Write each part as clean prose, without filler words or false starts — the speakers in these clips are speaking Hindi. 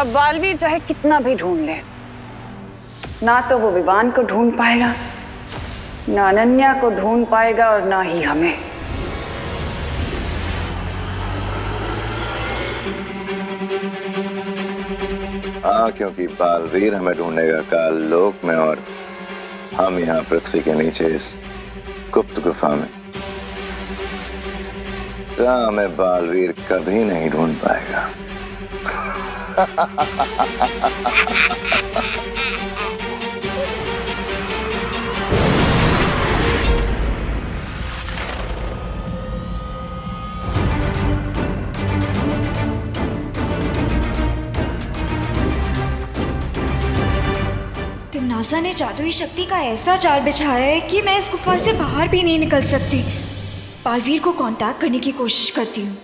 अब बालवीर चाहे कितना भी ढूंढ ले, ना तो वो विवान को ढूंढ पाएगा, ना अनन्या को ढूंढ पाएगा और ना ही हमें। हाँ, क्योंकि बालवीर हमें ढूंढेगा काल लोक में और हम यहाँ पृथ्वी के नीचे इस गुप्त गुफा में, जहाँ हमें बालवीर कभी नहीं ढूंढ पाएगा। तिम्नासा ने जादुई शक्ति का ऐसा जाल बिछाया है कि मैं इस गुफा से बाहर भी नहीं निकल सकती। बालवीर को कांटेक्ट करने की कोशिश करती हूँ।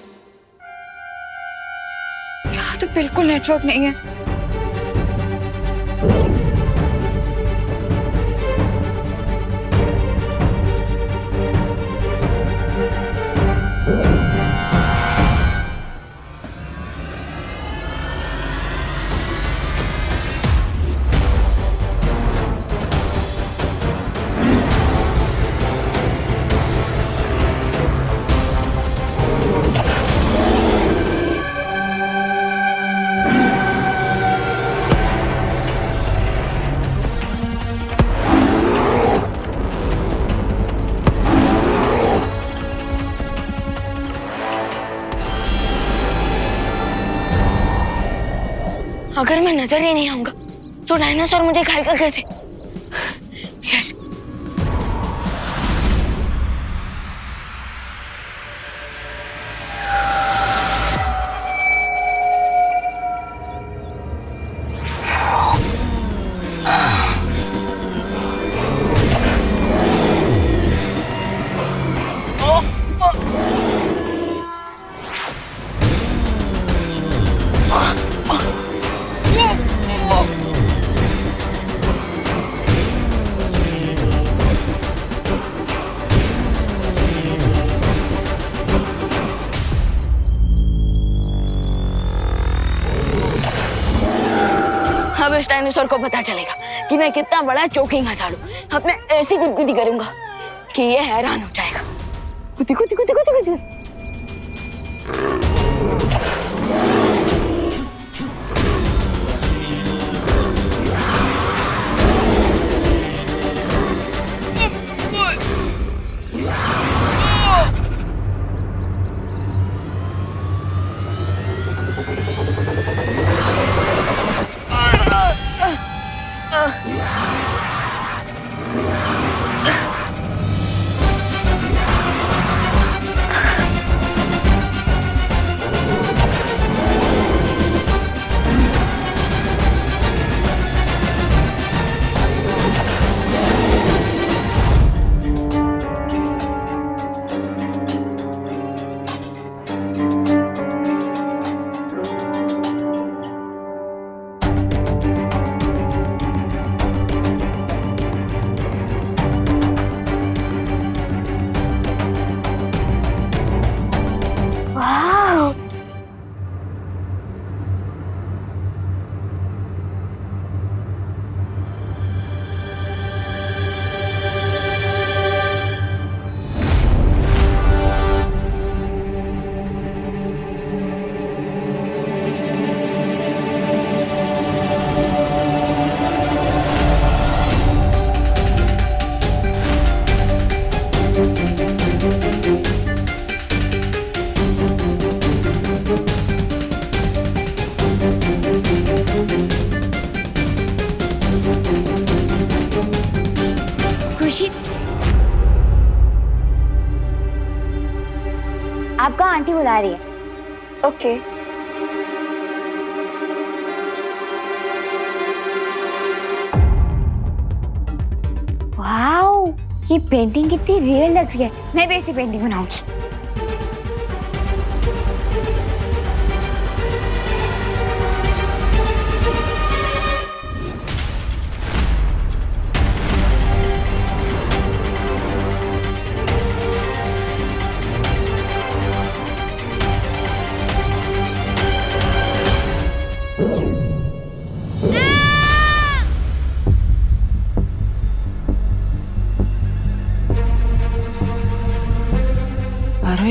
यहाँ तो बिल्कुल नेटवर्क नहीं है। अगर मैं नजर ही नहीं आऊंगा तो डायनासोर मुझे खाएगा कैसे? यस। अब इस डायनासोर को पता चलेगा कि मैं कितना बड़ा चोकिंग हजारू। अब मैं ऐसी गुदगुदी करूंगा कि ये हैरान हो जाएगा। गुदी गुदी गुदी गुदी गुदी। खुशी, आपका आंटी बुला रही है। ओके। वाओ, ये पेंटिंग कितनी रियल लग रही है। मैं भी ऐसी पेंटिंग बनाऊंगी।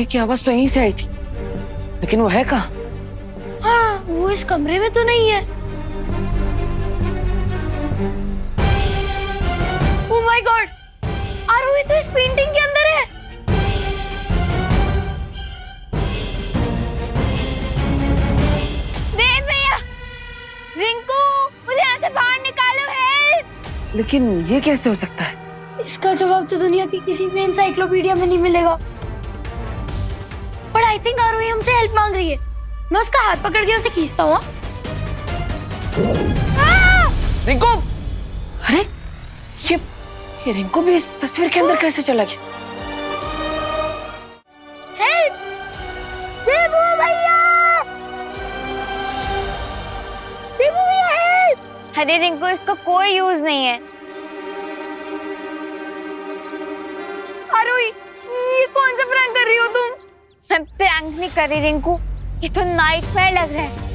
की आवाज तो यहीं से आई थी, लेकिन वो है कहाँ? हाँ, वो इस कमरे में तो नहीं है। ओह माय गॉड, आरोही तो इस पेंटिंग के अंदर है। देव भैया, रिंकू, मुझे यहाँ से बाहर निकालो, हेल्प। लेकिन ये कैसे हो सकता है? इसका जवाब तो दुनिया की किसी भी एनसाइक्लोपीडिया में नहीं मिलेगा। पर आई थिंक आरोही हमसे हेल्प मांग रही है। मैं उसका हाथ पकड़ के उसे खींचता हूँ। रिंकू! अरे ये रिंकू भी इस तस्वीर के अंदर कैसे चला गया? हेल्प! देवू भैया! देवू भैया हेल्प! अरे रिंकू, इसका कोई यूज नहीं है। आरोही, ये कौन सा प्रैंक कर रही हो तुम? मैं प्रैंक नहीं कर रही रिंकू, ये तो नाइटमेयर लग रहा है।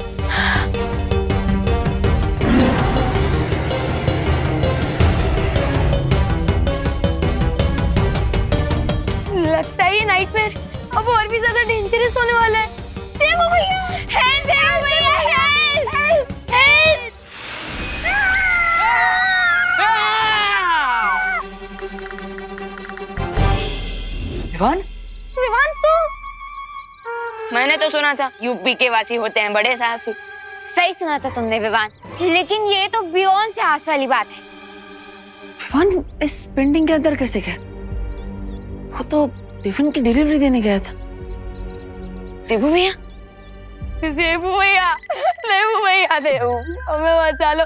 लगता है ये नाइटमेयर अब और भी ज्यादा डेंजरस होने वाला है। देवू भैया, हेल्प! देवू भैया, हेल्प! हेल्प! विवान? विवान, तू? मैंने तो सुना था यूपी के वासी होते हैं बड़े साहसी। सही सुना था तुमने विवान, लेकिन ये तो बियॉन्ड साहस वाली बात है। विवान इस पेंटिंग के अंदर कैसे गया? वो तो टिफिन की डिलीवरी देने गया था। देवू भैया, देवू भैया, देवू भैया, देवू हमें बचा लो।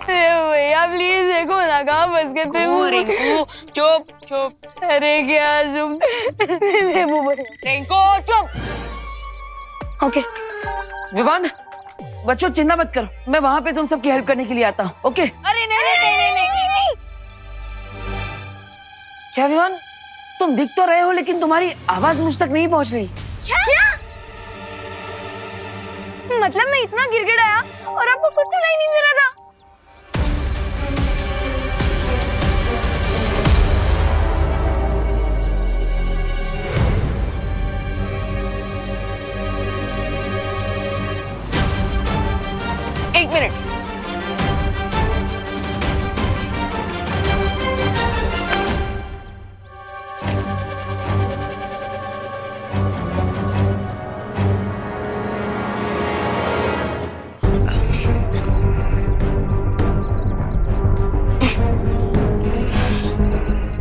देवू भैया प्लीज, देखो ना कहाँ फंस गए। देवू रिंकू चुप चुप। अरे क्या तुम? देवू भैया, रिंकू चुप। ओके। विवान, बच्चों चिंता मत करो, मैं वहां पे तुम सबकी हेल्प करने के लिए आता हूँ। ओके? अरे नहीं। क्या विवान, तुम दिख तो रहे हो लेकिन तुम्हारी आवाज मुझ तक नहीं पहुंच रही। क्या? मतलब मैं इतना गिड़गिड़ाया और आपको कुछ सुनाई नहीं दे रहा था? एक मिनट।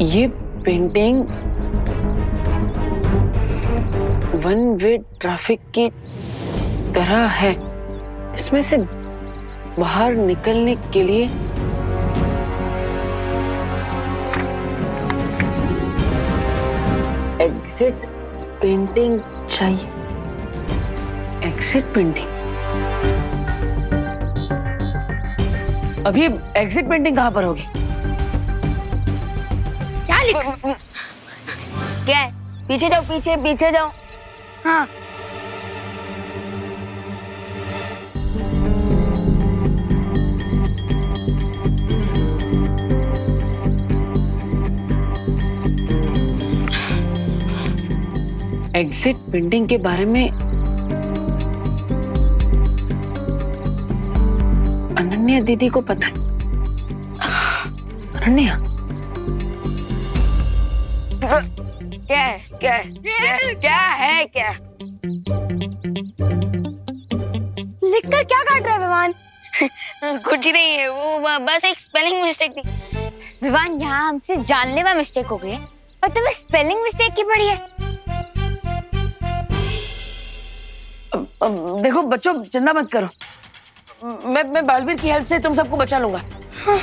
ये पेंटिंग वन वे ट्रैफिक की तरह है। इसमें से बाहर निकलने के लिए एग्जिट पेंटिंग चाहिए। Exit painting? अभी एग्जिट पेंटिंग कहां पर होगी? क्या लिखा? क्या है? पीछे जाओ, पीछे जाओ। हाँ। एग्जिट पेंटिंग के बारे में अनन्या दीदी को पता है। अनन्या, क्या है? लिखकर क्या काट रहा है विवान? कुछ नहीं है, वो बस एक स्पेलिंग मिस्टेक थी। विवान, यहाँ हमसे जानलेवा मिस्टेक हो गई है और तुम्हें स्पेलिंग मिस्टेक की पड़ी है। देखो बच्चों, चिंता मत करो, मैं बालवीर की हेल्प से तुम सबको बचा लूंगा। हाँ।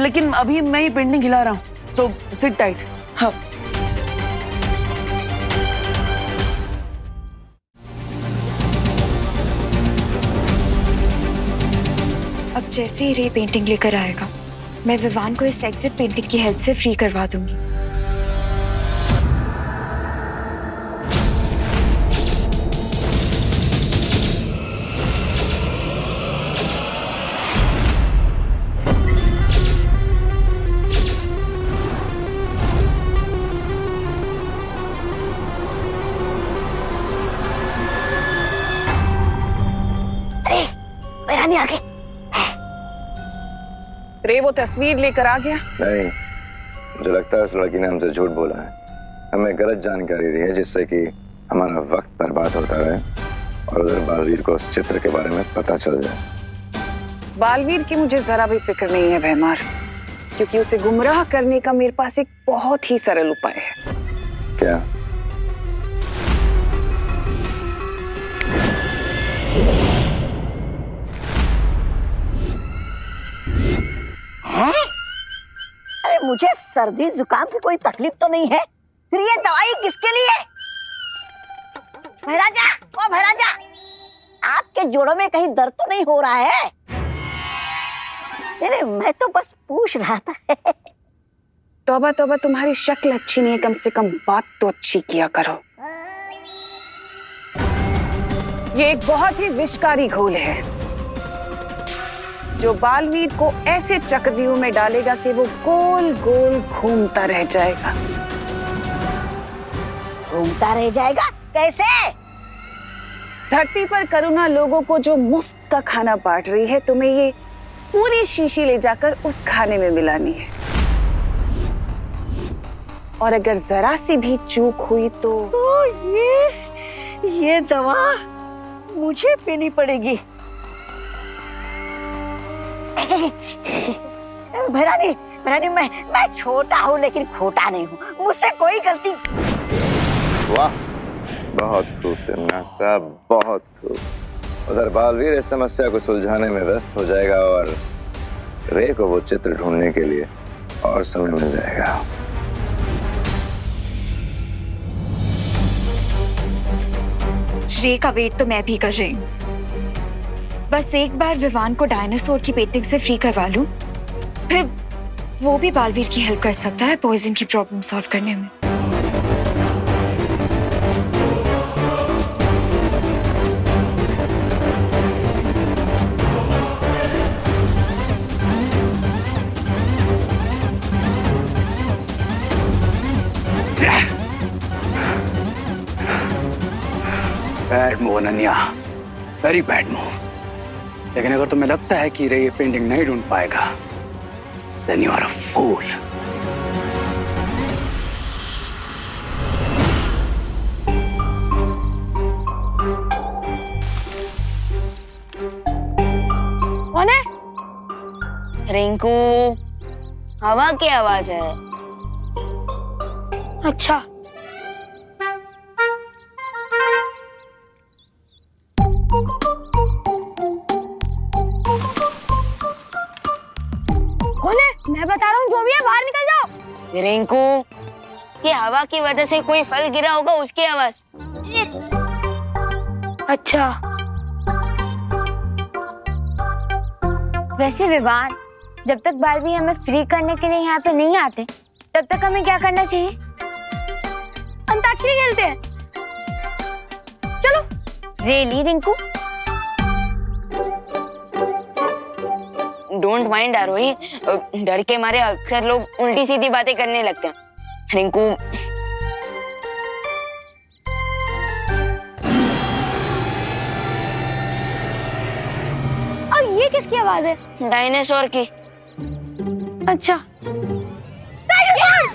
लेकिन अभी मैं ही पेंटिंग हिला रहा हूँ, सो सिट टाइट। हाँ। अब जैसे ही रे पेंटिंग लेकर आएगा, मैं विवान को इस एग्जिट पेंटिंग की हेल्प से फ्री करवा दूंगी। नहीं आ गई? रे वो तस्वीर लेकर आ गया। नहीं, मुझे लगता है उस लड़की ने हमसे झूठ बोला है, हमें गलत जानकारी दी है जिससे कि हमारा वक्त बर्बाद होता रहे और उधर बालवीर को उस चित्र के बारे में पता चल जाए। बालवीर की मुझे जरा भी फिक्र नहीं है भैमार, क्योंकि उसे गुमराह करने का मेरे पास एक बहुत ही सरल उपाय है। क्या? हैं? अरे मुझे सर्दी जुकाम की कोई तकलीफ तो नहीं है, फिर ये दवाई किसके लिए? भैराजा, ओ भैराजा, आपके जोड़ों में कहीं दर्द तो नहीं हो रहा है? नहीं, मैं तो बस पूछ रहा था। तौबा तौबा, तुम्हारी शक्ल अच्छी नहीं है, कम से कम बात तो अच्छी किया करो। ये एक बहुत ही विषकारी घोल है जो बालवीर को ऐसे चक्रव्यूह में डालेगा कि वो गोल गोल घूमता रह जाएगा। घूमता रह जाएगा? कैसे? धरती पर करुणा लोगों को जो मुफ्त का खाना बांट रही है, तुम्हें ये पूरी शीशी ले जाकर उस खाने में मिलानी है, और अगर जरा सी भी चूक हुई तो ये दवा मुझे पीनी पड़ेगी। भैरानी, मैं छोटा हूँ लेकिन खोटा नहीं हूँ, मुझसे कोई गलती। वाह, बहुत खूब तिमना साहब, बहुत खूब। उधर बालवीर इस समस्या को सुलझाने में व्यस्त हो जाएगा और रे को वो चित्र ढूंढने के लिए और समय मिल जाएगा। रे का वेट तो मैं भी कर रही हूँ, बस एक बार विवान को डायनासोर की पेंटिंग से फ्री करवा लूं, फिर वो भी बालवीर की हेल्प कर सकता है पॉइजन की प्रॉब्लम सॉल्व करने में। Bad move Ananya, very bad move. लेकिन अगर तुम्हें लगता है कि रे ये पेंटिंग नहीं ढूंढ पाएगा, then you are a fool. कौन है? रिंकू, हवा की आवाज है। अच्छा, कौन है? मैं बता रहा हूँ, जो भी है बाहर निकल जाओ। रिंकू, ये हवा की वजह से कोई फल गिरा होगा, उसकी आवाज। अच्छा, वैसे विवान, जब तक बालवीर हमें फ्री करने के लिए यहाँ पे नहीं आते, तब तक हमें क्या करना चाहिए? अंताक्षरी खेलते हैं, चलो। रेली रिंकू? डोंट माइंड आरोही, डर के मारे अक्सर लोग उल्टी सीधी बातें करने लगते हैं। रिंकू, अब ये किसकी आवाज है? डायनासोर की। अच्छा, डायनासोर!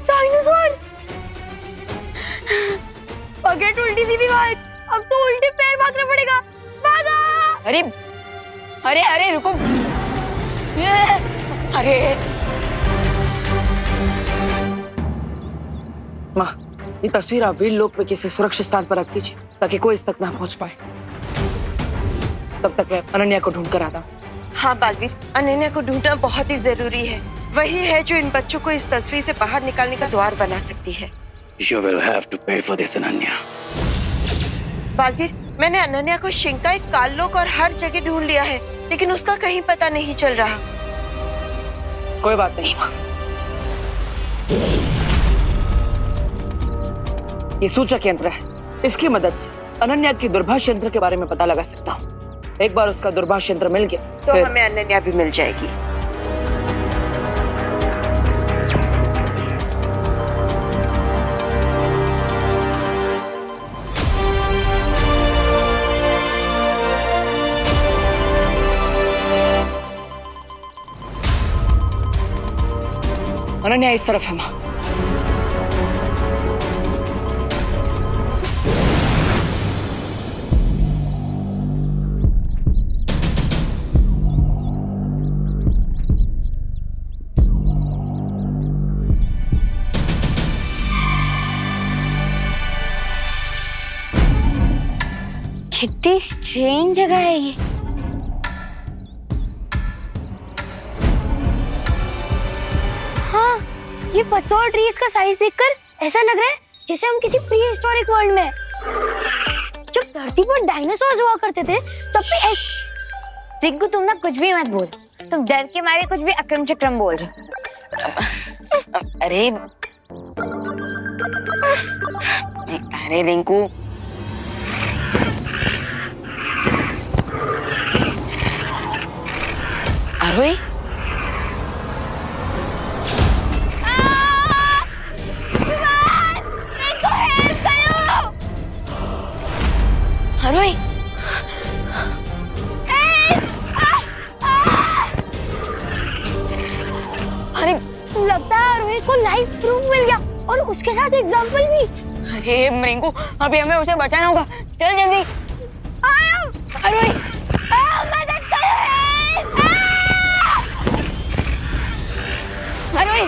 डायनासोर! फॉरगेट उल्टी सीधी बात, अब तो उल्टे पैर भागना पड़ेगा। भागो! अरे अरे अरे रुको, अरे माँ, ये तस्वीर आप वीर लोक में किसी सुरक्षित स्थान पर रख दीजिए ताकि कोई इस तक ना पहुंच पाए। तब तक मैं अनन्या को ढूंढ कर आता हूँ। हाँ बालवीर, अनन्या को ढूंढना बहुत ही जरूरी है। वही है जो इन बच्चों को इस तस्वीर से बाहर निकालने का द्वार बना सकती है। You will have to pay for this, Ananya. Baalveer, मैंने अनन्या को शिंकाई, काललोक और हर जगह ढूंढ लिया है, लेकिन उसका कहीं पता नहीं चल रहा। कोई बात नहीं माँ, ये सूचक यंत्र है, इसकी मदद से अनन्या की दूरभाष यंत्र के बारे में पता लगा सकता हूँ। एक बार उसका दूरभाष यंत्र मिल गया तो फिर... हमें अनन्या भी मिल जाएगी। अनन्या इस तरफ है माँ। कितनी स्ट्रेंज जगह है ये। हाँ, ये पत्तों और ट्रीज का साइज देखकर ऐसा लग रहा है जैसे हम किसी प्री हिस्टोरिक वर्ल्ड में हैं। जब धरती पर डायनासोर्स हुआ करते थे तब भी रिंकू तुम ना कुछ भी मत बोल, तुम डर के मारे कुछ भी अक्रम चक्रम बोल रहे हो। अरे अरे रिंकू, आरोही आरोही अरे लगता है आरोही को लाइव प्रूफ मिल गया और उसके साथ एग्जाम्पल भी। अरे रिंकू, अभी हमें उसे बचाना होगा, चल जल्दी। आरोही मदद करो, आरोही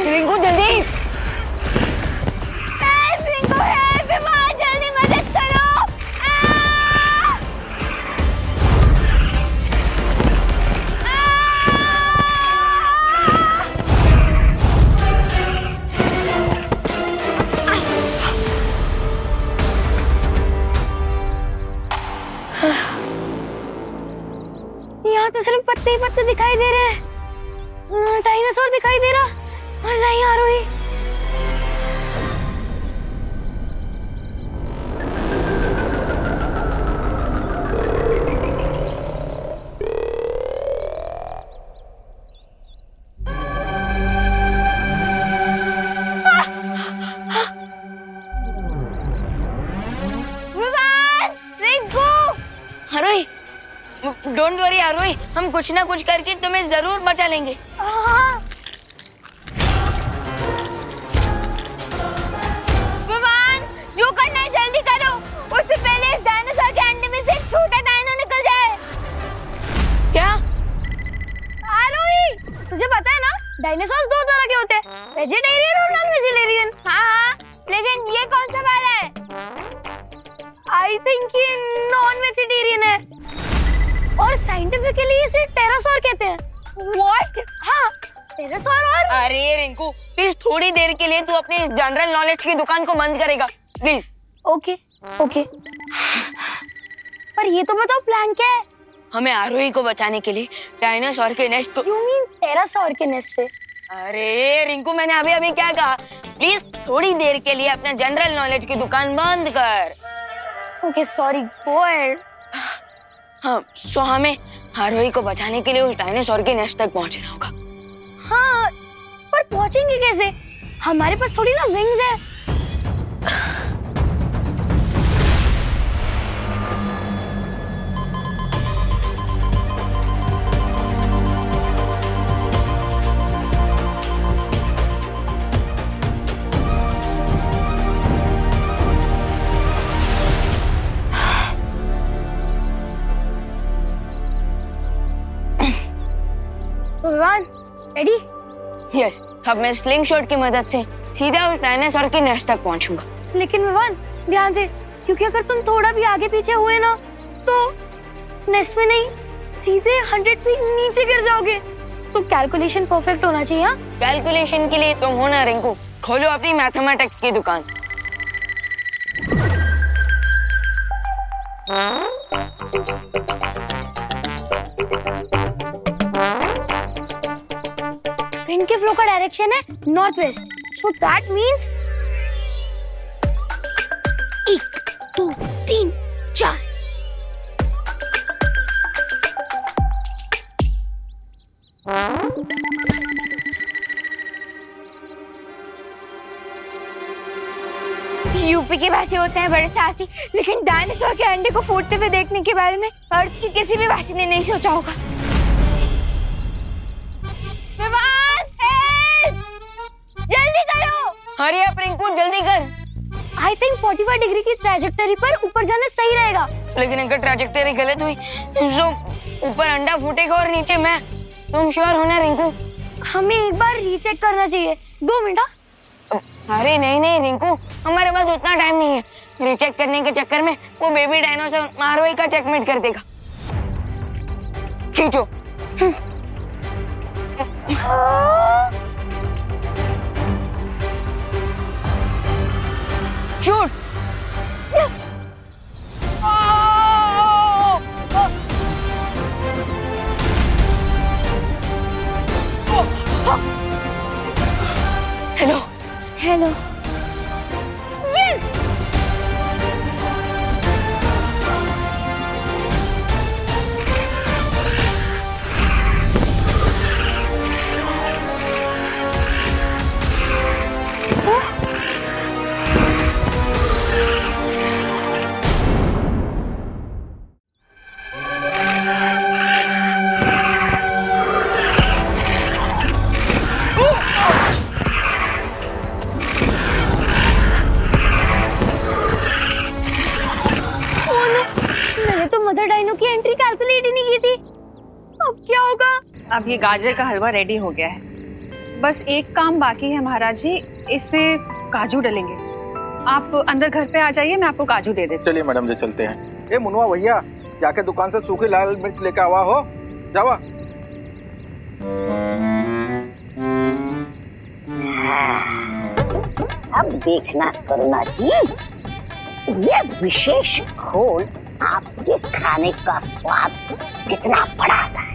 रिंकू जल्दी। रिंकू हेल्प, जल्दी मदद करो। यहाँ तो सिर्फ पत्ते ही पत्ते दिखाई दे रहे हैं, डायनासोर दिखाई दे रहा और नहीं आरोही। आरोही डोंट वरी आरोही, हम कुछ ना कुछ करके तुम्हें जरूर बचा लेंगे। विवान, जो करना है जल्दी करो, उससे पहले इस डायनासोर के अंडे में से एक छोटा डायनो निकल जाए। क्या आरोही, तुझे पता है ना डायनासोर दो तरह के होते हैं, वेजिटेरियन और नॉन वेजिटेरियन। हाँ, लेकिन ये कौन सा वाला है? आई थिंक ये नॉन वेजिटेरियन है और साइंटिफिकली इसे टेरासोर कहते हैं। व्हाट? हाँ, टेरासोर। और अरे रिंकू प्लीज थोड़ी देर के लिए तू अपनी जनरल नॉलेज की दुकान को बंद करेगा प्लीज। ओके ओके, पर ये तो बताओ प्लान क्या है? हमें आरोही को बचाने के लिए डायनासोर के नेस्ट को। यू मीन टेरासोर के नेस्ट से? अरे रिंकू, मैंने अभी अभी क्या कहा? प्लीज थोड़ी देर के लिए अपने जनरल नॉलेज की दुकान बंद कर। Okay sorry, go ahead. हाँ, सो हमें आरोही को बचाने के लिए उस डायनासोर के नेस्ट तक पहुंचना होगा। हाँ, पर पहुंचेंगे कैसे? हमारे पास थोड़ी ना विंग्स है। रेडी? यस, अब मैं स्लिंग शॉट की मदद से सीधा उस डायनासोर के नेस्ट तक पहुंचूंगा। लेकिन विवान ध्यान से, क्योंकि अगर तुम थोड़ा भी आगे पीछे हुए ना तो नेस्ट में नहीं, सीधे 100 फीट नीचे गिर जाओगे। तो कैलकुलेशन परफेक्ट होना चाहिए। हाँ, कैलकुलेशन के लिए तुम हो ना रिंकू, खोलो अपनी मैथमेटिक्स की दुकान। विंड के फ्लो का डायरेक्शन है north west, so that means 1 2 3 4। UP के वासी होते हैं बड़े साहसी, लेकिन डायनासोर के अंडे को फूटते हुए देखने के बारे में अर्थ की किसी भी वासी ने नहीं सोचा होगा। विवान, help! जल्दी करो। हरी अप रिंकू, जल्दी कर। आई थिंक 45 डिग्री की ट्रैजेक्टरी पर ऊपर जाना सही रहेगा। लेकिन अगर ट्रैजेक्टरी गलत हुई तो ऊपर अंडा फूटेगा और नीचे मैं। तुम श्योर हो ना रिंकू? हमें एक बार रीचेक करना चाहिए। 2 मिनट। अरे नहीं रिंकू, हमारे पास उतना टाइम नहीं है। रीचेक करने के चक्कर में वो बेबी डायनासोर मारोई का चेकमेट कर देगा। खींचो। Shoot. Hello hello. Yes. Mother dino की एंट्री कैलकुलेट ही नहीं की थी। अब क्या होगा? अब ये गाजर का हलवा रेडी हो गया है। बस एक काम बाकी है महाराज जी, इसमें काजू डलेंगे। आप अंदर घर पे आ जाइए, मैं आपको काजू दे देती हूँ। चलिए मैडम जी, चलते हैं। ए मुनवा भैया, जाके दुकान से सूखी लाल मिर्च लेके आवा हो। जावा। अब देखना करुणा जी, ये विशेष घोल आपके खाने का स्वाद कितना बढ़ाता है।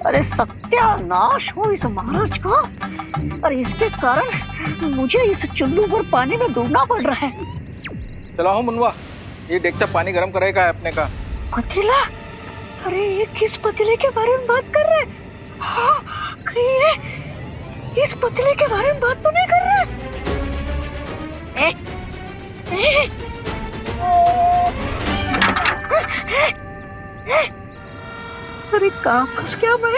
अरे सत्यानाश हो इस महाराज का, और इसके कारण मुझे इस चुल्लू पर पानी में डूबना पड़ रहा है। चला हो मुनवा, ये डेक्चा पानी गर्म करेगा है अपने का। पतीला? अरे ये किस पतीले के बारे में बात कर रहे हैं? हाँ, कहीं ये इस पतीले के बारे में बात तो नहीं कर रहे? अरे कहाँ फंस गया मैं?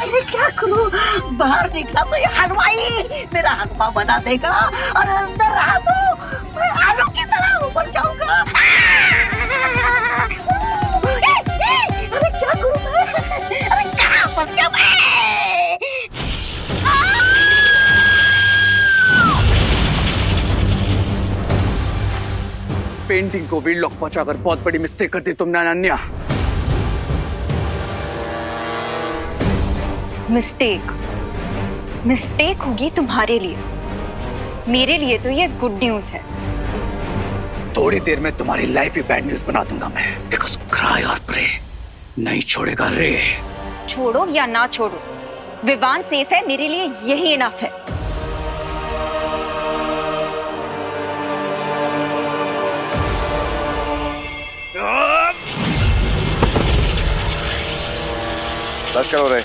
अरे क्या करूं? बाहर निकला तो ये हलवाई मेरा हलवा बना देगा, और अंदर रहा तो मैं आलू की तरह ऊपर जाऊंगा। अरे क्या करूं मैं? अरे कहाँ फंस गया मैं? पेंटिंग को वीडलॉक पहुंचाकर बहुत बड़ी मिस्टेक कर दी तुमने अनन्या। मिस्टेक होगी तुम्हारे लिए, मेरे लिए तो ये गुड न्यूज है। थोड़ी देर में तुम्हारी लाइफ ही बैड न्यूज बना दूंगा मैं। बिकॉज़ क्राई और प्रे नहीं छोड़ेगा रे। छोड़ो या ना छोड़ो, विवान सेफ है, मेरे लिए यही इनफ है। बस करो रे।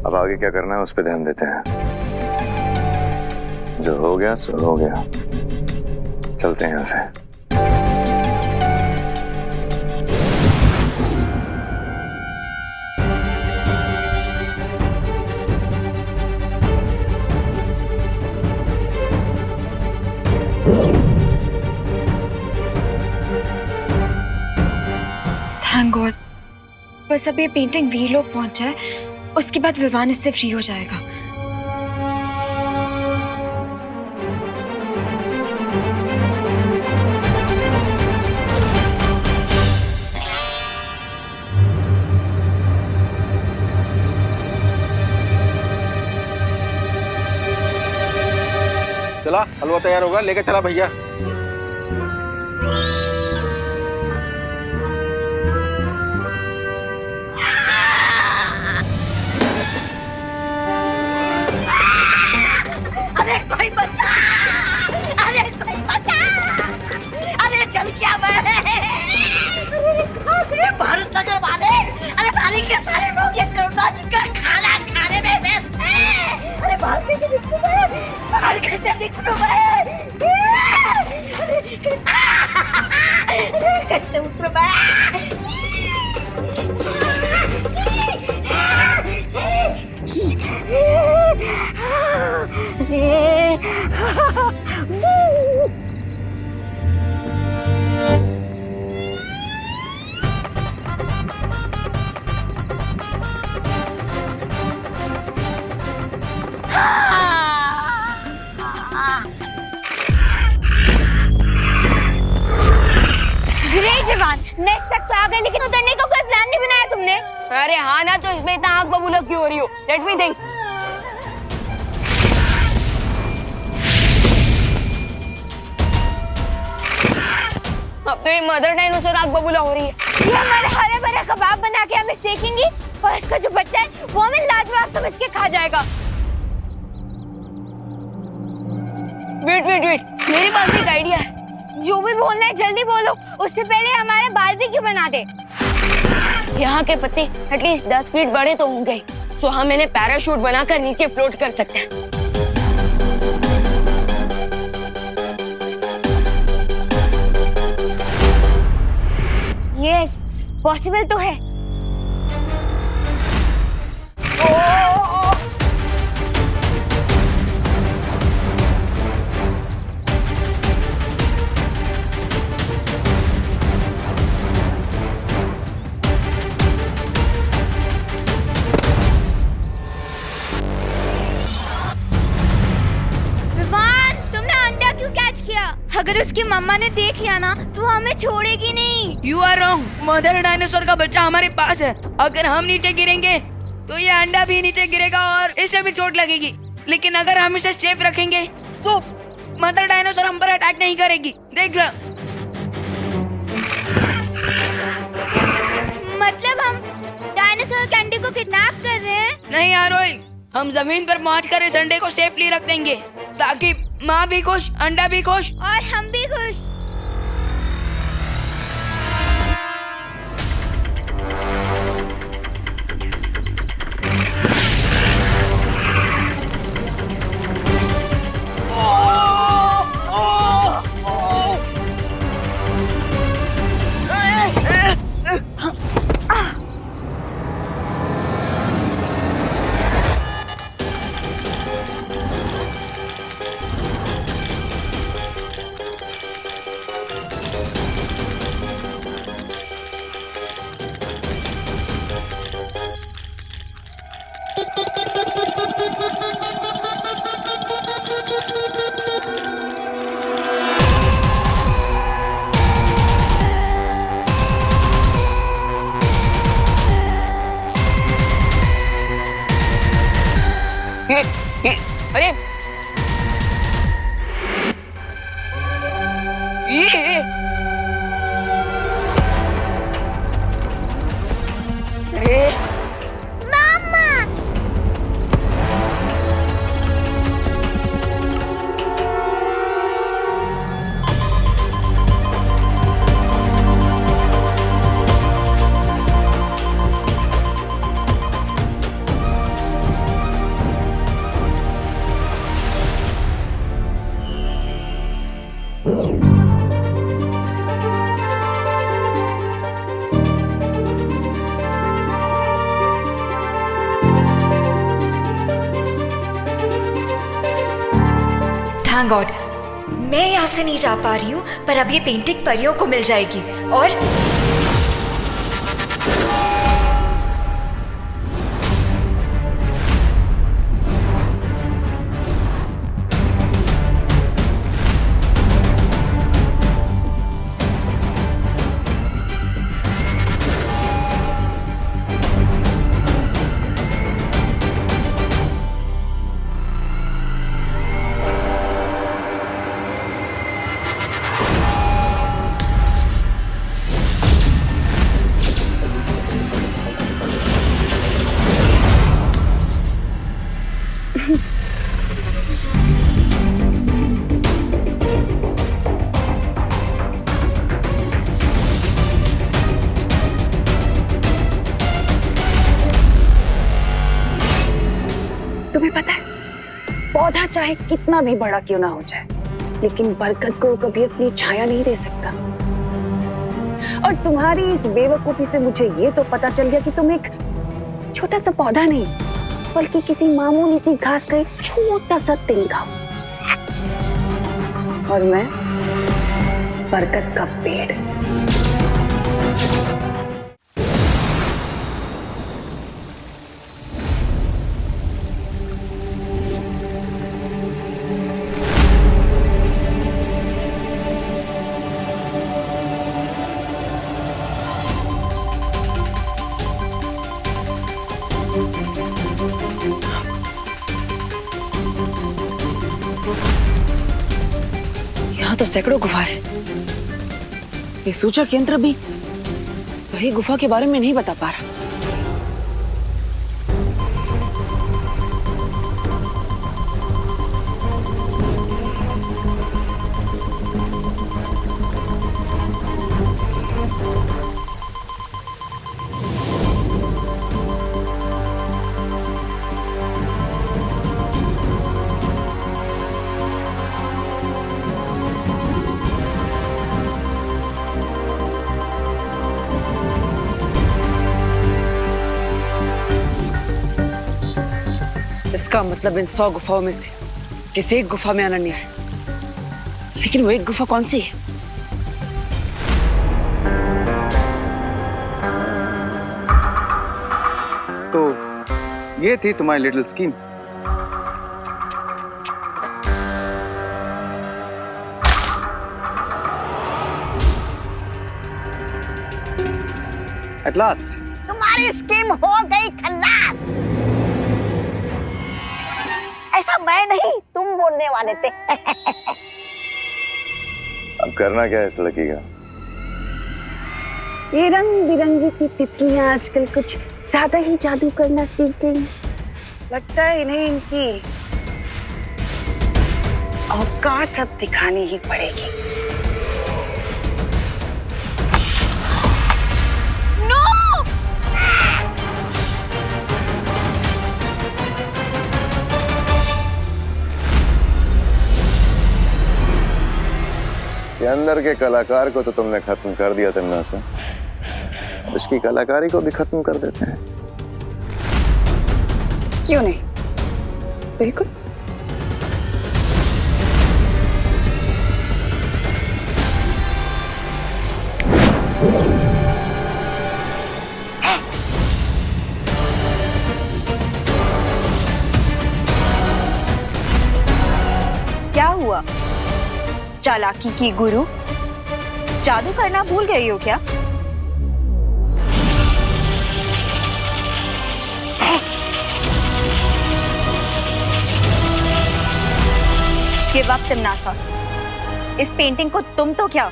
अब आगे क्या करना है उस पर ध्यान देते हैं। जो हो गया सो हो गया, चलते हैं यहाँ से। थैंक गॉड बस अब ये पेंटिंग वीर लोग पहुंच जाए, उसके बाद विवान इससे फ्री हो जाएगा। चला, हलवा तैयार होगा, लेके चला भैया। अरे कोई बचा, अरे कोई बचा, अरे चल क्या मैं, अरे भारत नगर वाले, अरे सारे के सारे लोग ये करुणा जी का खाना खाने में व्यस्त हैं। अरे बाहर कैसे निकलूं मैं, बाहर कैसे निकलूं मैं, अरे कैसे उतरूं मैं। ग्रेट विवान, नेक्स्ट तक तो आ गए, लेकिन उतरने का कोई प्लान नहीं बनाया तुमने। अरे हाँ ना, तो इसमें इतना आग बबूला क्यों हो रही हो? Let me think. अब तो ये मदर डायनासोर आग बबूला हो रही है। ये हमारे हरे भरे कबाब बना के हमें सेकेंगी और इसका जो बच्चा है वो हमें लाजवाब समझ के खा जाएगा। वेट वेट वेट, मेरे पास एक आइडिया है। जो भी बोलना है जल्दी बोलो, उससे पहले हमारे बाल भी क्यों बना दे। यहाँ के पत्ते एटलीस्ट 10 फीट बड़े तो होंगे, सो हम इन्हें पैराशूट बनाकर नीचे फ्लोट कर सकते हैं। यस, पॉसिबल तो है। अगर उसकी मम्मा ने देख लिया ना तो हमें छोड़ेगी नहीं। You are wrong, mother dinosaur का बच्चा हमारे पास है। अगर हम नीचे गिरेंगे तो ये अंडा भी नीचे गिरेगा और इसे भी चोट लगेगी। लेकिन अगर हम इसे सेफ रखेंगे तो मदर डायनासोर हम पर अटैक नहीं करेगी। देख लो। मतलब हम डायनासोर कैंडी को किडनैप कर रहे हैं? नहीं आरोही, हम जमीन पर पहुंचकर इस अंडे को सेफली रख देंगे ताकि माँ भी खुश, अंडा भी खुश और हम भी खुश। अरे ये अरे मामा, थैंक गॉड, मैं यहाँ से नहीं जा पा रही हूँ, पर अब ये पेंटिंग परियों को मिल जाएगी। और पौधा चाहे कितना भी बड़ा क्यों ना हो जाए, लेकिन बरगद को कभी अपनी छाया नहीं दे सकता। और तुम्हारी इस बेवकूफी से मुझे ये तो पता चल गया कि तुम एक छोटा सा पौधा नहीं, बल्कि किसी मामूली सी घास का एक छोटा सा तिनका हो। और मैं बरगद का पेड़। यहाँ तो सैकड़ों गुफा है। ये सूचक यंत्र भी सही गुफा के बारे में नहीं बता पा रहा। इसका मतलब इन 100 गुफाओं में से किसी एक गुफा में अनन्या है, लेकिन वो एक गुफा कौन सी है? तो ये थी तुम्हारी लिटिल स्कीम। एट लास्ट तुम्हारी स्कीम हो गई खल्लास। ऐसा मैं नहीं, तुम बोलने वाले थे। अब करना क्या है इस लड़की का? ये रंग बिरंगी सी तितलियां आजकल कुछ ज्यादा ही जादू करना सीख गई। लगता है इन्हें इनकी औकात अब दिखानी ही पड़ेगी। के अंदर के कलाकार को तो तुमने खत्म कर दिया तमन्ना, उसकी कलाकारी को भी खत्म कर देते हैं। क्यों नहीं, बिल्कुल। क्या हुआ चालाकी की गुरु? जादू करना भूल गई हो क्या? ये वक्त नासा, इस पेंटिंग को तुम तो क्या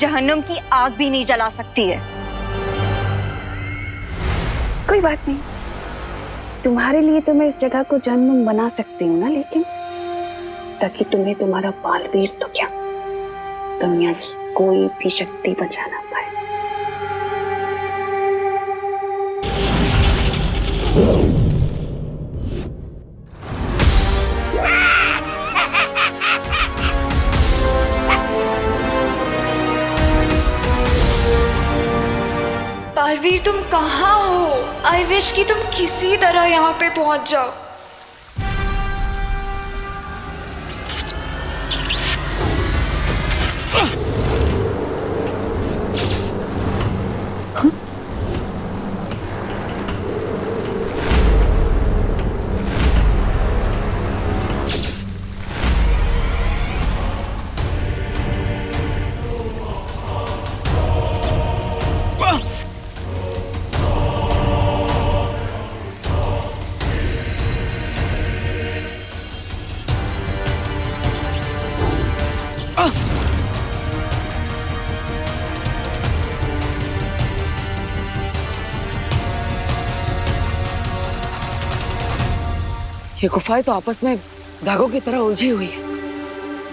जहन्नुम की आग भी नहीं जला सकती है। कोई बात नहीं, तुम्हारे लिए तो मैं इस जगह को जहन्नुम बना सकती हूँ ना, लेकिन ताकि तुम्हें तुम्हारा बालवीर तो क्या दुनिया की कोई भी शक्ति बचा ना पाए। बालवीर तुम कहाँ हो? आई विश कि तुम किसी तरह यहाँ पे पहुंच जाओ। ये गुफाएं तो आपस में धागों की तरह उलझी हुई है।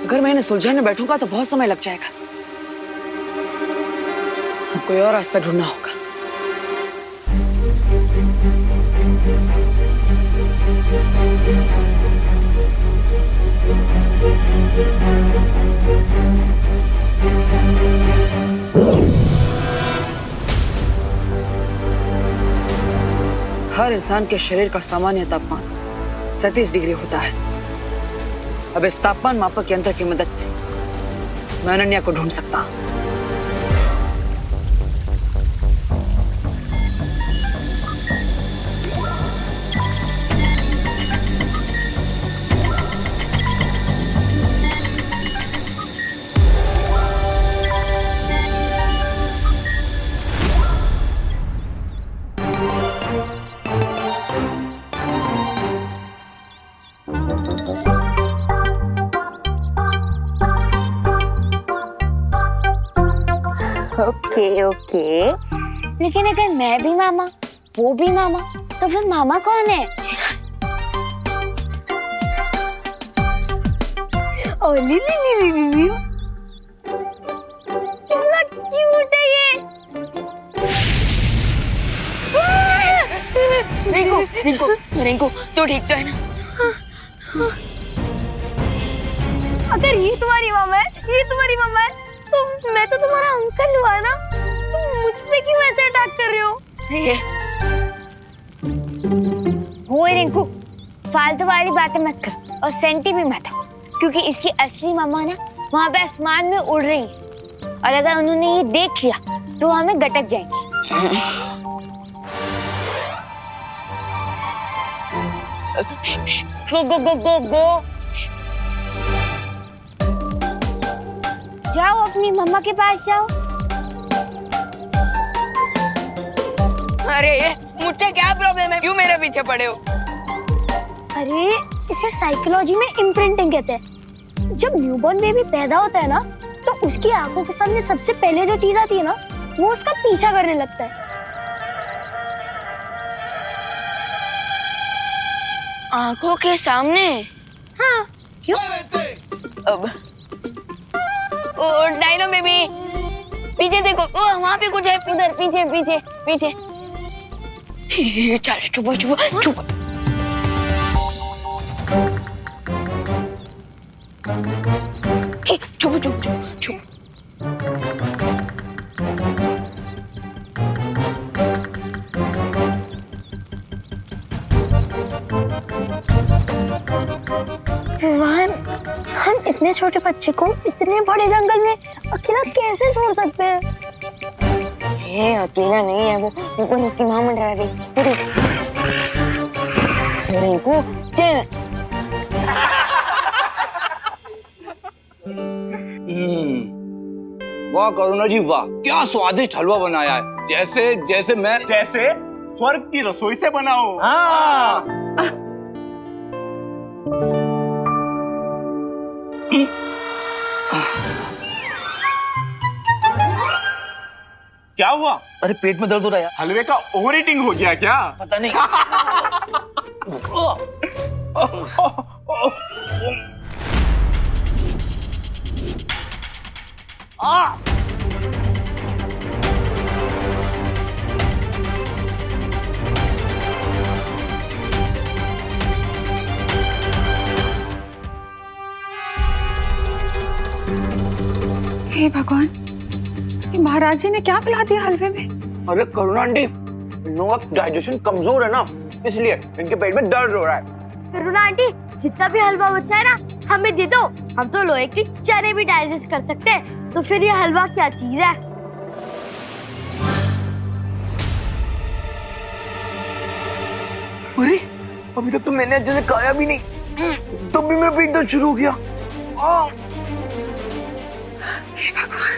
अगर मैं इन्हें सुलझाने बैठूंगा तो बहुत समय लग जाएगा। अब कोई और रास्ता ढूंढना होगा। हर इंसान के शरीर का सामान्य तापमान 37 डिग्री होता है। अब इस तापमान मापक यंत्र की मदद से मैं अनन्या को ढूंढ सकता हूं। ओके ओके, लेकिन अगर मैं भी मामा वो भी मामा तो फिर मामा कौन है? ओ ली ली ली ली ली ली, कितना क्यूट है ये। रिंकू रिंकू रिंकू तो ठीक तो है ना? अगर ये तुम्हारी मामा है, ये तुम्हारी मामा है, तो मैं तो तुम्हारा अंकल हुआ ना। तुम मुझ पे क्यों ऐसे अटैक कर रहे हो? रिंकू, फालतू वाली बातें मत कर और सेंटी भी मत हो, क्योंकि इसकी असली मामा ना वहाँ पे आसमान में उड़ रही है और अगर उन्होंने ये देख लिया तो हमें गटक जाएगी। गो गो गो गो गो, जाओ अपनी मम्मा के पास जाओ। अरे मुझसे क्या प्रॉब्लम है, क्यों मेरे पीछे पड़े हो? अरे इसे साइकोलॉजी में इम्प्रिंटिंग कहते हैं। जब न्यूबॉर्न बेबी पैदा होता है ना तो उसकी आंखों के सामने सबसे पहले जो चीज आती है ना वो उसका पीछा करने लगता है। आंखों के सामने? हाँ, क्यों? अब ओ डायनो बेबी, पीछे देखो, ओ वहाँ पे कुछ है, उधर पीछे पीछे पीछे। चल चुप चुप चुप। चुप चुप चुप चुप। विवान, हम इतने छोटे बच्चे को इतने बड़े जंगल में अकेला कैसे छोड़ सकते हैं? ये अकेला नहीं है वो, ऊपर उसकी माँ मंडरा रही। रिंकू चल। वाह करुणा जी वाह, क्या स्वादिष्ट हलवा बनाया है, जैसे मैं स्वर्ग की रसोई से बनाओ। हाँ। क्या हुआ? अरे पेट में दर्द हो रहा है। हलवे का ओवर ईटिंग हो गया क्या? पता नहीं। हे भगवान, ये महाराज जी ने क्या पिला दिया हलवे में? अरे करुणा आंटी, इन लोगों का डाइजेशन कमजोर है ना, इसलिए इनके पेट में दर्द हो रहा है। करुणा आंटी, जितना भी हलवा बचा है ना हमें दे दो, हम तो लोहे की चने भी डाइजेस्ट कर सकते हैं, तो फिर ये हलवा क्या चीज है? अरे अभी तक तो मैंने अच्छे से खाया भी नहीं, तब भी मेरा पेट दर्द शुरू हो गया। हे भगवान,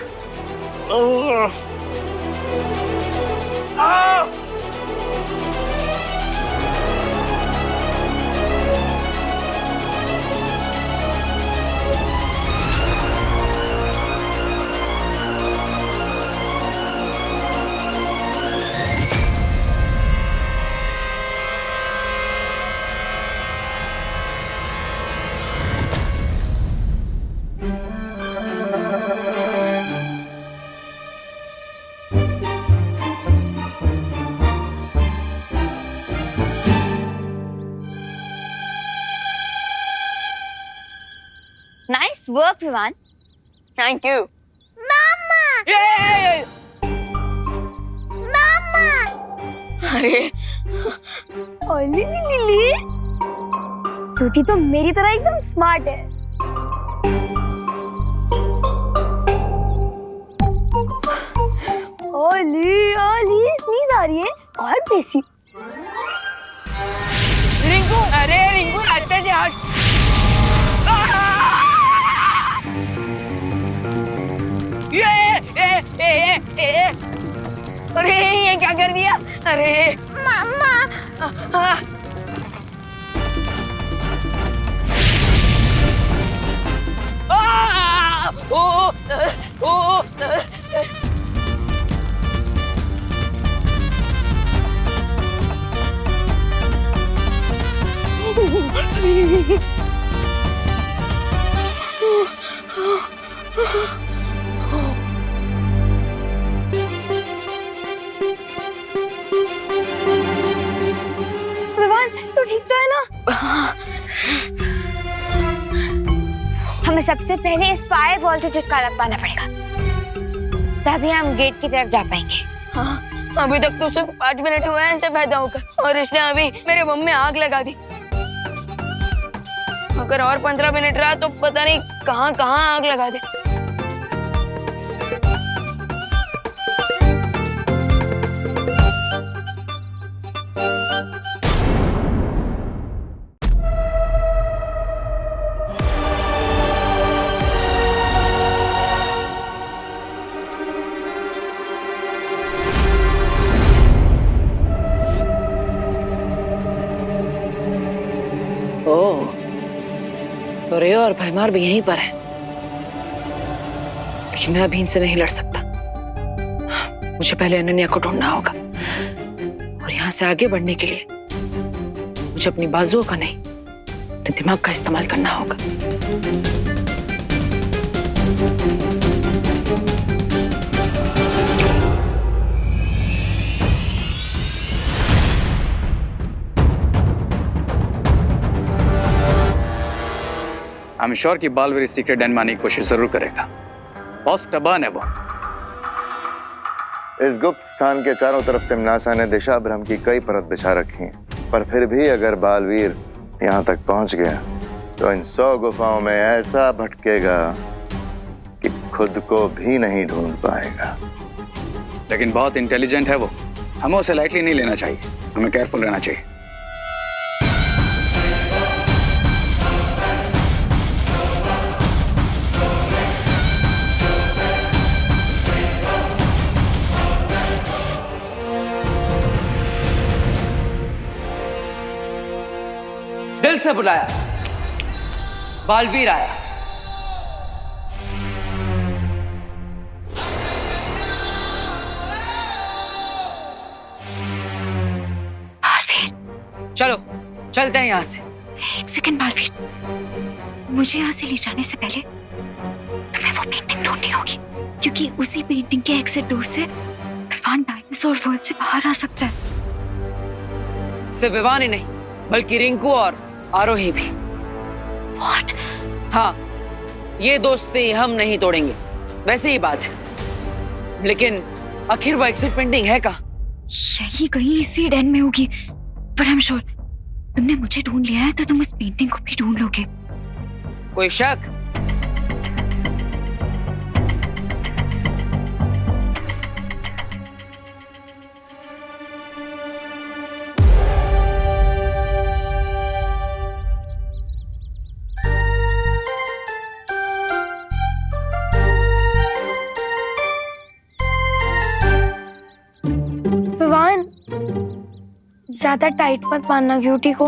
nice work Vivaan. Thank you. अरे ओली लिली, टूटी तो मेरी तरह एकदम स्मार्ट है। ओली ओली स्नीज आ रही है। God bless you. रिंकू, अरे रिंकू रास्ते से हट। अरे ये क्या कर दिया? अरे मम्मा। विवान, तू ठीक तो है ना? हमें सबसे पहले इस फायर बॉल से छुटकारा पाना पड़ेगा, तभी हम गेट की तरफ जा पाएंगे। हाँ, अभी तक तो सिर्फ 5 मिनट हुए हैं इसे पैदा होकर, और इसने अभी मेरे बम में आग लगा दी। अगर और 15 मिनट रहा तो पता नहीं कहाँ कहाँ आग लगा दे। ओह, तो रेयो और भैमार भी यहीं पर है, लेकिन मैं अभी इनसे नहीं लड़ सकता। मुझे पहले अनन्या को ढूंढना होगा, और यहाँ से आगे बढ़ने के लिए मुझे अपनी बाजुओं का नहीं, अपने दिमाग का इस्तेमाल करना होगा। आई एम श्योर कि बालवीर इस सीक्रेट डैन मारने की कोशिश जरूर करेगा। बॉस टबान है वो। इस गुप्त स्थान के चारों तरफ तिमनासा ने दिशा भ्रम की कई परत बिछा रखी हैं, पर फिर भी अगर बालवीर यहाँ तक पहुंच गया तो इन 100 गुफाओं में ऐसा भटकेगा कि खुद को भी नहीं ढूंढ पाएगा। लेकिन बहुत इंटेलिजेंट है वो, हमें उसे लाइटली नहीं लेना चाहिए, हमें केयरफुल रहना चाहिए। दिल से बुलाया, बालवीर आया। बालवीर, चलो चलते हैं यहाँ से। एक सेकंड बालवीर, मुझे यहाँ से ले जाने से पहले तुम्हें वो पेंटिंग ढूंढनी होगी, क्योंकि उसी पेंटिंग के एग्जिट डोर से विवान डायनासोर वर्ल्ड से बाहर आ सकता है। सिर्फ विवान ही नहीं, बल्कि रिंकू और आरोही भी। What? हाँ, ये दोस्ती हम नहीं तोड़ेंगे, वैसे ही बात है। लेकिन आखिर वो एग्जिट पेंटिंग है कहाँ? यही कहीं इसी डैन में होगी, पर आई एम श्योर तुमने मुझे ढूंढ लिया है तो तुम उस पेंटिंग को भी ढूंढ लोगे। कोई शक? विवान, ज्यादा टाइट मत बांधना क्यूटी को।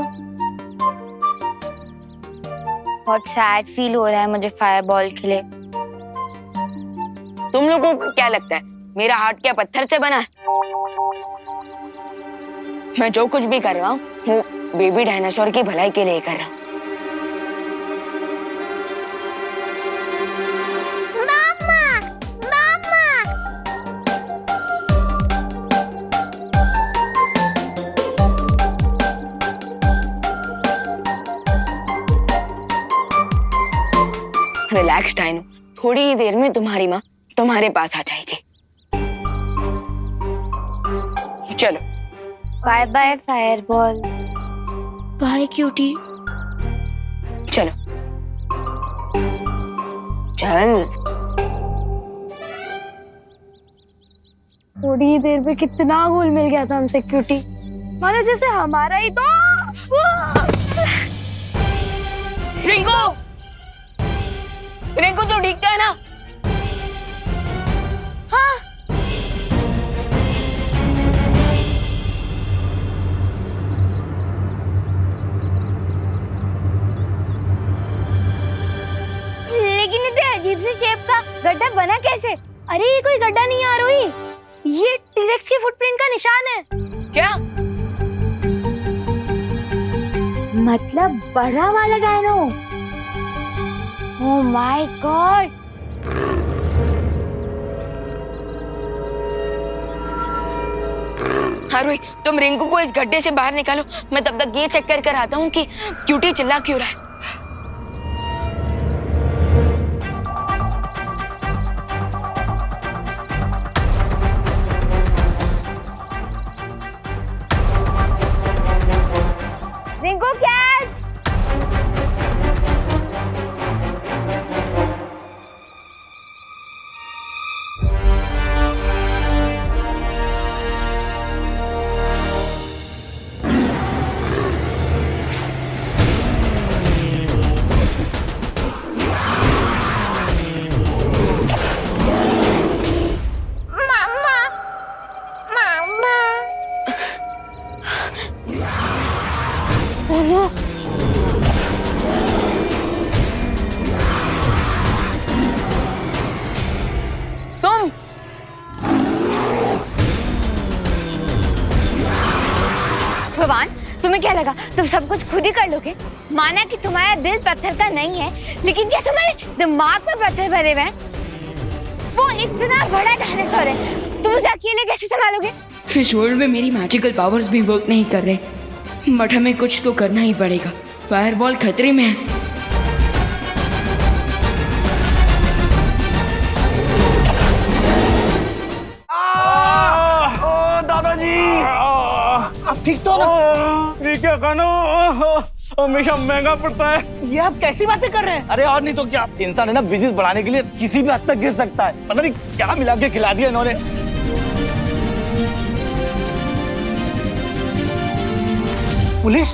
बहुत सैड फील हो रहा है मुझे फायर बॉल के लिए। तुम लोगों को क्या लगता है मेरा हार्ट क्या पत्थर से बना है? मैं जो कुछ भी कर रहा हूँ वो बेबी डायनासोर की भलाई के लिए कर रहा हूँ। रिलैक्स डायनो, थोड़ी ही देर में तुम्हारी माँ तुम्हारे पास आ जाएगी। चलो। Bye bye fireball. Bye cutie. चलो चल। थोड़ी ही देर में कितना घुल मिल गया था हमसे क्यूटी, मानो जैसे हमारा ही तो। रिंकू, रिंकू तो ठीक है ना? हाँ। लेकिन इतने अजीब से शेप का गड्ढा बना कैसे? अरे ये कोई गड्ढा नहीं आ रही, ये टीरेक्स के फुटप्रिंट का निशान है। क्या मतलब बड़ा वाला डायनो? Oh my God. हाँ रोही, तुम रिंकू को इस गड्ढे से बाहर निकालो, मैं तब तक ये चेक कर आता हूँ कि क्यूटी चिल्ला क्यों रहा है। रिंकू कैच। भगवान, तुम्हें क्या लगा तुम सब कुछ खुद ही कर लोगे? माना कि तुम्हारा दिल पत्थर का नहीं है, लेकिन क्या तुम्हारे दिमाग में पत्थर भरे हुए हैं? वो इतना बड़ा डायनासोर है, तुम उसे अकेले कैसे संभालोगे? इस वर्ल्ड में मेरी मैजिकल पावर्स भी वर्क नहीं कर रहे, बट हमें कुछ तो करना ही पड़ेगा। फायरबॉल खतरे में है। आप ठीक तो ना? ठीक है कानो, हमेशा महंगा पड़ता है। ये आप कैसी बातें कर रहे हैं? अरे और नहीं तो क्या, इंसान है ना, बिजनेस बढ़ाने के लिए किसी भी हद तक गिर सकता है। पता नहीं क्या मिला के खिला दिया इन्होंने। पुलिस?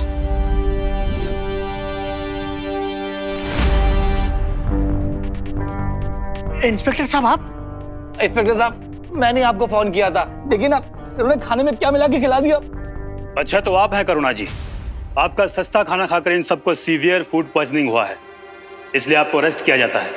इंस्पेक्टर साहब आप? इंस्पेक्टर साहब, मैंने आपको फोन किया था, देखिए ना इन्होंने खाने में क्या मिला के खिला दिया। अच्छा तो आप हैं करुणा जी, आपका सस्ता खाना खाकर इन सबको सीवियर फूड पॉइजनिंग हुआ है, इसलिए आपको अरेस्ट किया जाता है।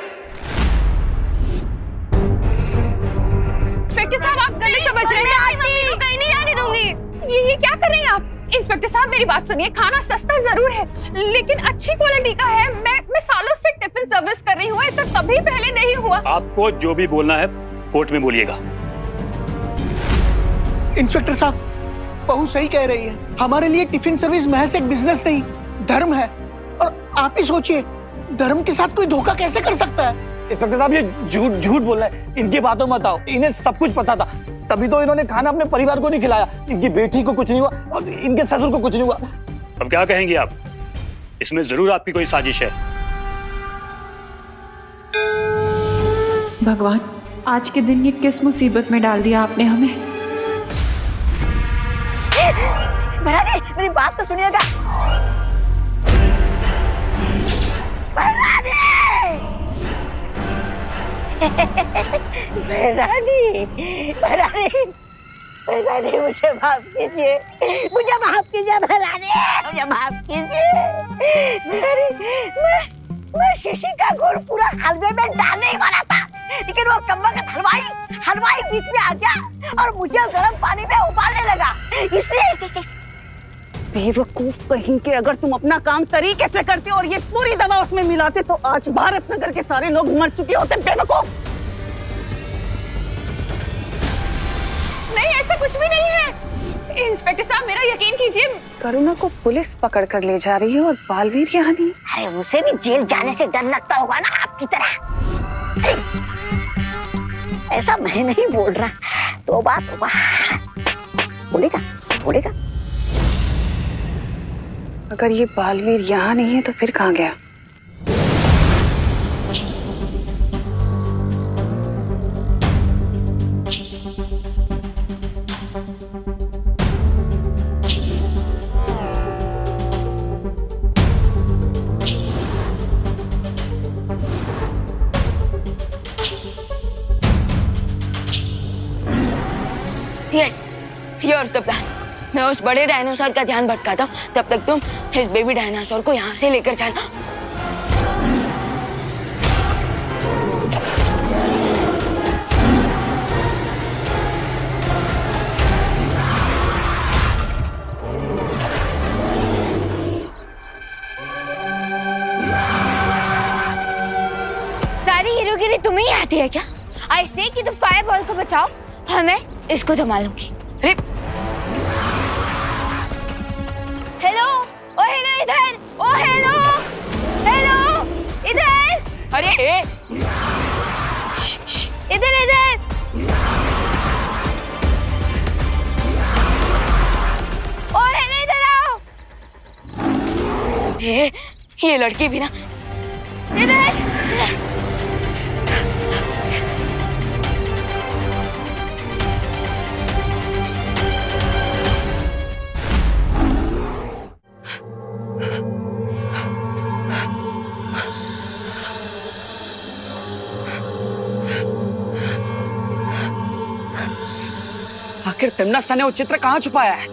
इंस्पेक्टर साहब, आप गलत समझ रहे हैं। मम्मी को कहीं नहीं जाने दूंगी। ये क्या कर रहे हैं आप? इंस्पेक्टर साहब मेरी बात सुनिए, खाना सस्ता जरूर है लेकिन अच्छी क्वालिटी का है। मैं सालों से टिफिन सर्विस कर रही हूँ, ऐसा कभी पहले नहीं हुआ। आपको जो भी बोलना है कोर्ट में बोलिएगा। इंस्पेक्टर साहब, बहू सही कह रही है, हमारे लिए टिफिन सर्विस महज एक बिजनेस नहीं, धर्म है। और आप ही सोचिए, धर्म के साथ कोई धोखा कैसे कर सकता है? इंस्पेक्टर साहब ये झूठ बोल रहे हैं, इनकी बातों मत आओ, इन्हें सब कुछ पता था, तभी तो इन्होंने खाना अपने परिवार को नहीं खिलाया। इनकी बेटी को कुछ नहीं हुआ और इनके ससुर को कुछ नहीं हुआ। अब क्या कहेंगे आप? इसमें जरूर आपकी कोई साजिश है। भगवान, आज के दिन ये किस मुसीबत में डाल दिया आपने हमें? भरानी, मेरी बात तो सुनिएगा। भरानी, भरानी, भरानी, भरानी, मुझे माफ कीजिए, मुझे माफ कीजिए भरानी, मुझे माफ कीजिए भरानी। मैं शीशी का गुड़ पूरा हलवे में डालने ही वाला था, लेकिन वो कम्बख्त हलवाई बीच में आ गया और मुझे गर्म पानी में उबालने लगा, इसलिए। बेवकूफ कहीं के, अगर तुम अपना काम तरीके से करते और ये पूरी दवा उसमें मिलाते तो आज भारत नगर के सारे लोग मर चुके होते। बेवकूफ। नहीं, ऐसा कुछ भी नहीं है। इंस्पेक्टर साहब मेरा यकीन कीजिए। करुणा को पुलिस पकड़ कर ले जा रही है और बालवीर यहाँ नहीं। अरे उसे भी जेल जाने से डर लगता होगा ना आपकी तरह। ऐसा मैं नहीं बोल रहा। तौबा तौबा, बोलेगा बोलेगा। अगर ये बालवीर यहाँ नहीं है तो फिर कहाँ गया? Yes, your the plan. मैं उस बड़े डायनासोर का ध्यान भटकाता हूँ, तब तक तुम इस बेबी डायनासोर को यहाँ से लेकर जाना। सारी हीरोगिरी तुम्हें ही आती है क्या? ऐसे कि तुम फायर बॉल को बचाओ, हमें इसको संभालूंगी। हेलो, ओ हेलो इधर, ओ हेलो, हेलो इधर। अरे इधर इधर। ओ हेलो इधर आओ। ये लड़की भी ना। इधर। आखिर तिमनसा ने वो चित्र कहाँ छुपाया है?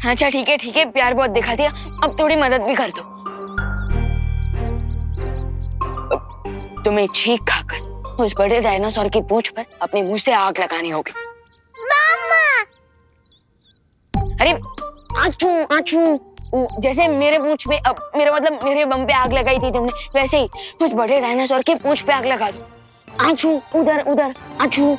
अच्छा ठीक है, प्यार बहुत दिखा दिया, अब थोड़ी मदद भी कर दो। तुम्हें चीख खाकर उस बड़े डायनासोर की पूंछ पर अपने मुंह से आग लगानी होगी। मामा। अरे आचू आचू, जैसे मेरे पूंछ पे, अब मेरा मतलब मेरे बम पे आग लगाई थी तुमने, वैसे ही उस बड़े डायनासोर की पूंछ पे आग लगा दो। आचू, उधर उधर, आचू।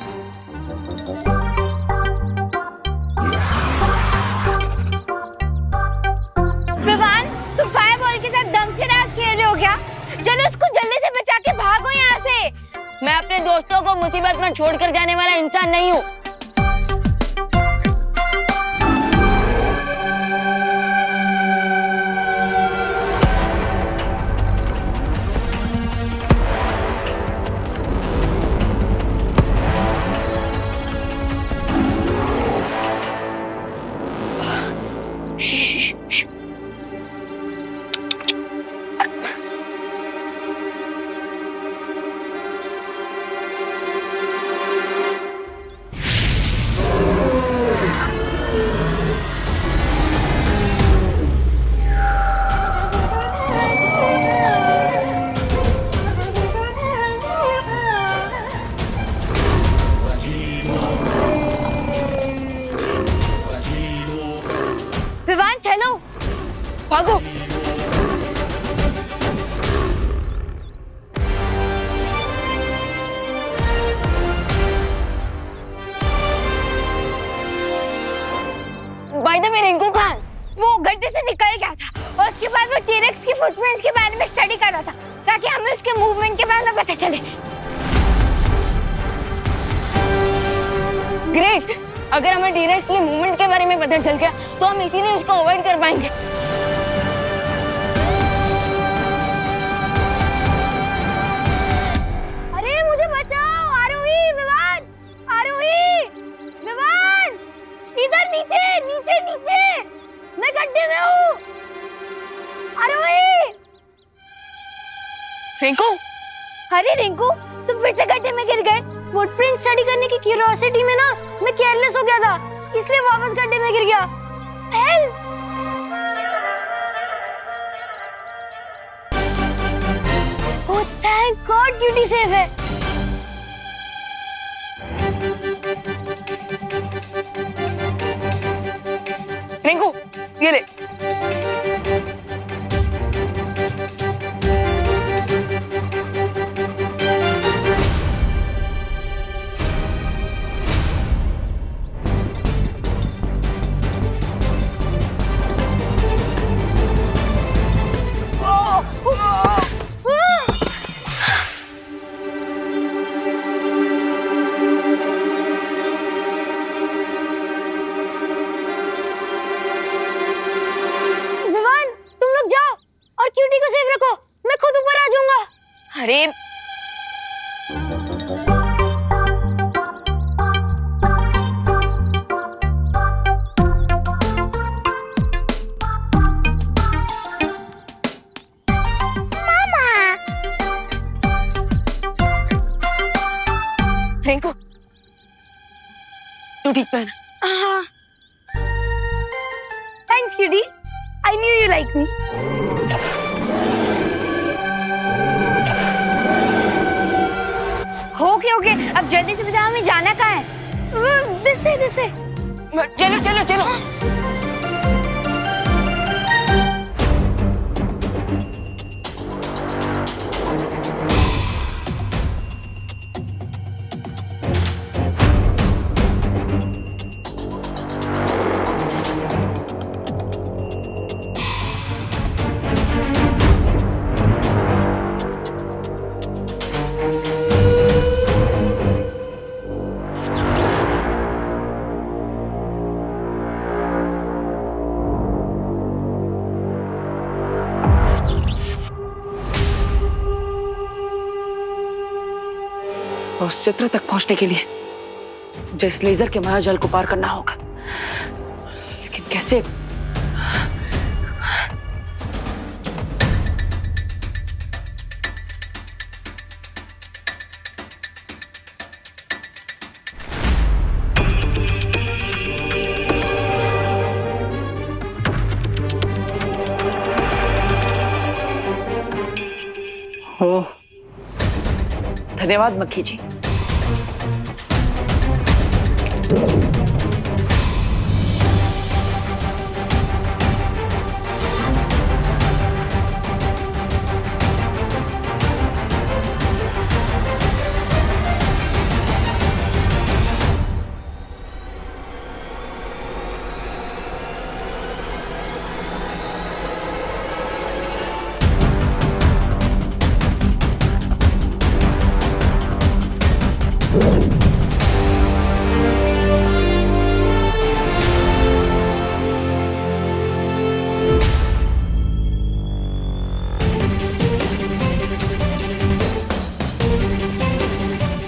विवान, तुम फायर बॉल के साथ दमशराज खेल रहे हो क्या? चलो उसको जल्दी से बचा के भागो यहाँ से। मैं अपने दोस्तों को मुसीबत में छोड़कर जाने वाला इंसान नहीं हूँ। भागो। By the way Rinku Khan वो गड्ढे से निकल गया था और उसके बाद वो टीरेक्स की फुटप्रिंट्स के बारे में स्टडी कर रहा था। ताकि हमें उसके मूवमेंट के बारे में पता चले। ग्रेट, अगर हमें डायरेक्टली मूवमेंट के बारे में पता चल गया तो हम इसीलिए उसको अवॉइड कर पाएंगे। अरे मुझे बचाओ, आरोही, विवान, आरोही, विवान, इधर नीचे नीचे नीचे, मैं गड्ढे में हूँ। आरोही। रिंकू, अरे रिंकू, तुम फिर से गड्ढे में गिर गए। फुटप्रिंट स्टडी करने की क्यूरियोसिटी में ना मैं केयरलेस हो गया था, इसलिए वापस गड्ढे में गिर गया। Help! Oh thank god, cutie safe है। रिंकू, ये ले। विवान, तुम लोग जाओ और क्यूटी को सेफ रखो, मैं खुद ऊपर आ जाऊंगा। अरे रिंकू, तू ठीक पे है ना? Thanks cutie, I knew you like me. Okay, अब जल्दी से बताओ हमें जाना कहाँ है। This way. चलो चलो चलो। उस चित्र तक पहुंचने के लिए मुझे इस लेजर के मायाजाल को पार करना होगा, लेकिन कैसे? ओह, धन्यवाद मक्खी जी।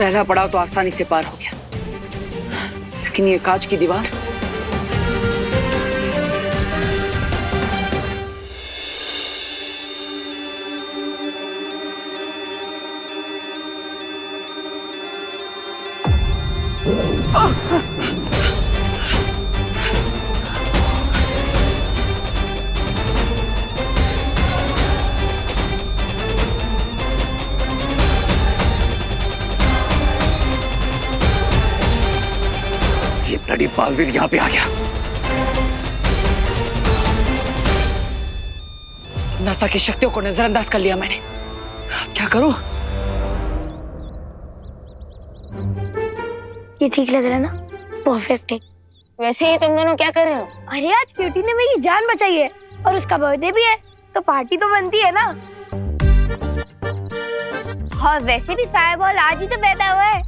पहला पड़ाव तो आसानी से पार हो गया, लेकिन ये कांच की दीवार, ब्लडी बालवीर यहाँ पे आ गया। नसा की शक्तियों को नजरअंदाज कर लिया मैंने। क्या करूं? ये ठीक लग रहा है ना? परफेक्ट है। वैसे ही तुम दोनों क्या कर रहे हो? अरे आज क्यूटी ने मेरी जान बचाई है और उसका बर्थडे भी है, तो पार्टी तो बनती है ना। और वैसे भी फायरबॉल आज ही तो पैदा हुआ है।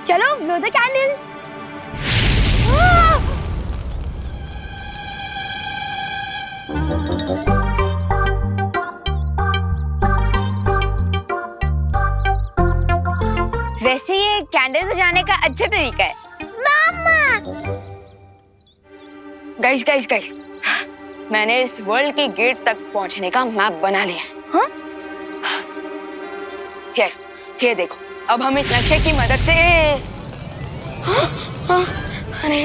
चलो ब्लो द कैंडल्स। वैसे ये कैंडल बजाने का अच्छा तरीका है। मामा गाइस गाइस गाइस, मैंने इस वर्ल्ड के गेट तक पहुंचने का मैप बना लिया है। हाँ? ये देखो, अब हम इस नक्शे की मदद से अरे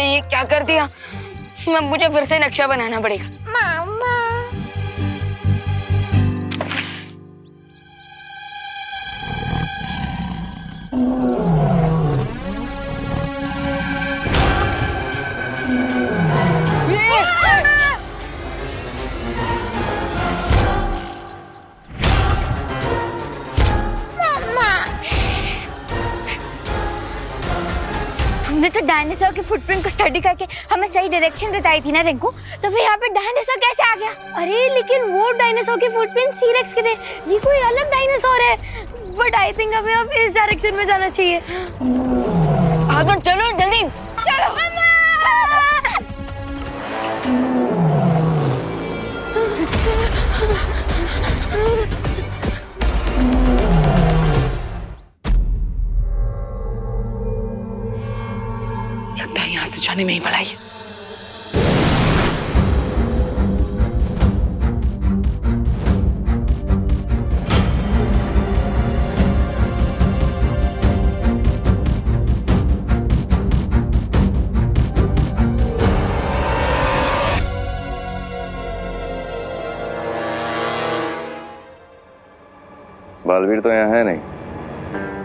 ये क्या कर दिया? मुझे फिर से नक्शा बनाना पड़ेगा। मामा तुमने तो डायनासोर के फुटप्रिंट को स्टडी करके हमें सही डायरेक्शन बताई थी ना रिंकू, तो फिर यहाँ पे डायनासोर कैसे आ गया? अरे लेकिन वो डायनासोर के फुटप्रिंट सीरेक्स के थे, ये कोई अलग डायनासोर है। बट आई थिंक हमें अब इस डायरेक्शन में जाना चाहिए। हाँ तो चलो जल्दी चलो। लगता है यहाँ से जाने में ही भलाई है। बालवीर तो यहाँ है नहीं,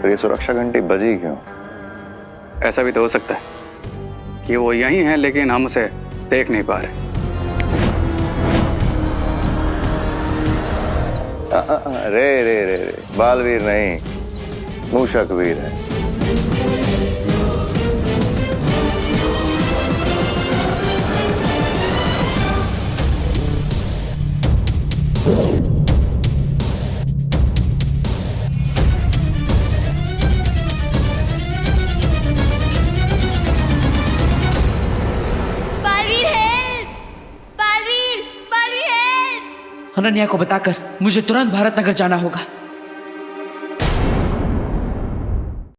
फिर ये सुरक्षा घंटी बजी क्यों? ऐसा भी तो हो सकता है कि वो यहीं है लेकिन हम उसे देख नहीं पा रहे। रे रे रे रे, बालवीर नहीं, मूषक वीर है। अनन्या को बताकर मुझे तुरंत भारत नगर जाना होगा।